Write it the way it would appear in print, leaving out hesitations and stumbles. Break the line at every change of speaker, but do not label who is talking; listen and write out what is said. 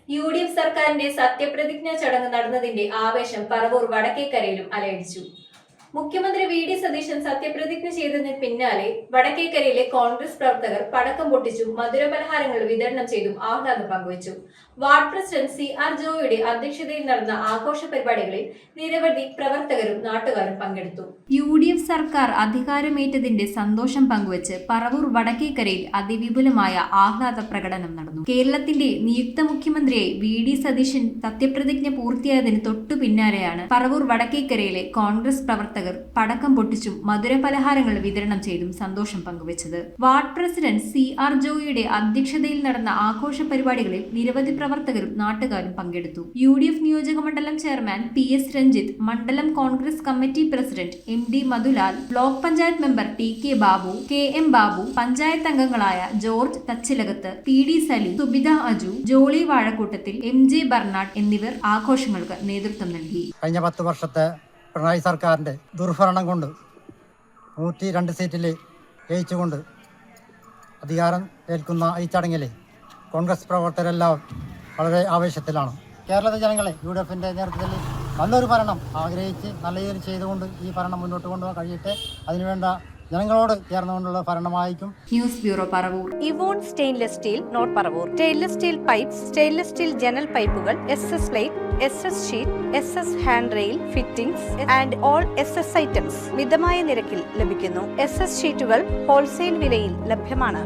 UDF സർക്കാരിന്റെ സത്യപ്രതിജ്ഞാ ചടങ്ങ് നടന്നതിന്റെ ആവേശം പറവൂർ വടക്കേക്കരയിലും അലയടിച്ചു. മുഖ്യമന്ത്രി VD സതീശൻ സത്യപ്രതിജ്ഞ ചെയ്തതിന് പിന്നാലെ വടക്കേക്കരയിലെ കോൺഗ്രസ് പ്രവർത്തകർ പടക്കം പൊട്ടിച്ചും മധുരപലഹാരങ്ങൾ വിതരണം ചെയ്തും ആഹ്ലാദം പങ്കുവച്ചു. വാർഡ് പ്രസിഡന്റ് CR ജോയിയുടെ അധ്യക്ഷതയിൽ നടന്ന ആഘോഷ പരിപാടികളിൽ നിരവധി പ്രവർത്തകരും നാട്ടുകാരും പങ്കെടുത്തു. UDF സർക്കാർ അധികാരമേറ്റതിന്റെ സന്തോഷം പങ്കുവച്ച് പറവൂർ വടക്കേക്കരയിൽ അതിവിപുലമായ ആഹ്ലാദ പ്രകടനം നടന്നു. കേരളത്തിന്റെ നിയുക്ത മുഖ്യമന്ത്രിയായി VD സതീശൻ സത്യപ്രതിജ്ഞ പൂർത്തിയായതിന് തൊട്ടു പിന്നാലെയാണ് പറവൂർ വടക്കേക്കരയിലെ കോൺഗ്രസ് പ്രവർത്തകർ പടക്കം പൊട്ടിച്ചും മധുരപലഹാരങ്ങൾ വിതരണം ചെയ്തും സന്തോഷം പങ്കുവച്ചത്. വാർഡ് പ്രസിഡന്റ് CR ജോയിയുടെ അധ്യക്ഷതയിൽ നടന്ന ആഘോഷ പരിപാടികളിൽ നിരവധി പ്രവർത്തകരും നാട്ടുകാരും പങ്കെടുത്തു. UDF നിയോജക മണ്ഡലം ചെയർമാൻ PS രഞ്ജിത്ത്, മണ്ഡലം Congress committee president MD Madhulal, block panchayat member TK Babu, KM Babu, panchayat അംഗങ്ങളായ George Thachilakath, PD Saleem, Subitha Aju, Jolly Vazhakoottathil, MJ Bernard എന്നിവർ ആഘോഷങ്ങൾക്ക് നേതൃത്വം നൽകി.
കഴിഞ്ഞ 10 വർഷത്തെ പിണറായി സർക്കാരിൻ്റെ ദുർഭരണം കൊണ്ട് 102 സീറ്റിൽ ജയിച്ചുകൊണ്ട് അധികാരം ഏൽക്കുന്ന ഈ ചടങ്ങിൽ കോൺഗ്രസ് പ്രവർത്തകരെല്ലാം വളരെ ആവേശത്തിലാണ്. കേരളത്തിലെ ജനങ്ങളെ UDFിൻ്റെ നേതൃത്വത്തിൽ നല്ലൊരു ഭരണം ആഗ്രഹിച്ച് നല്ല രീതിയിൽ ചെയ്തുകൊണ്ട് ഈ ഭരണം മുന്നോട്ട് കൊണ്ടുപോകാൻ കഴിയട്ടെ. അതിനുവേണ്ട ജനങ്ങളോട് ചേർന്നുകൊണ്ടുള്ള ഭരണമായിരിക്കും.
News bureau Paravur.
Evon stainless steel north Paravur. Stainless steel pipes, stainless steel ജനൽ പൈപ്പുകൾ, SS plate, SS sheet, SS hand rail, fittings and all SS items മിതമായ നിരക്കിൽ ലഭിക്കുന്നു. SS ഷീറ്റുകൾ ഹോൾസെയിൽ വിലയിൽ ലഭ്യമാണ്.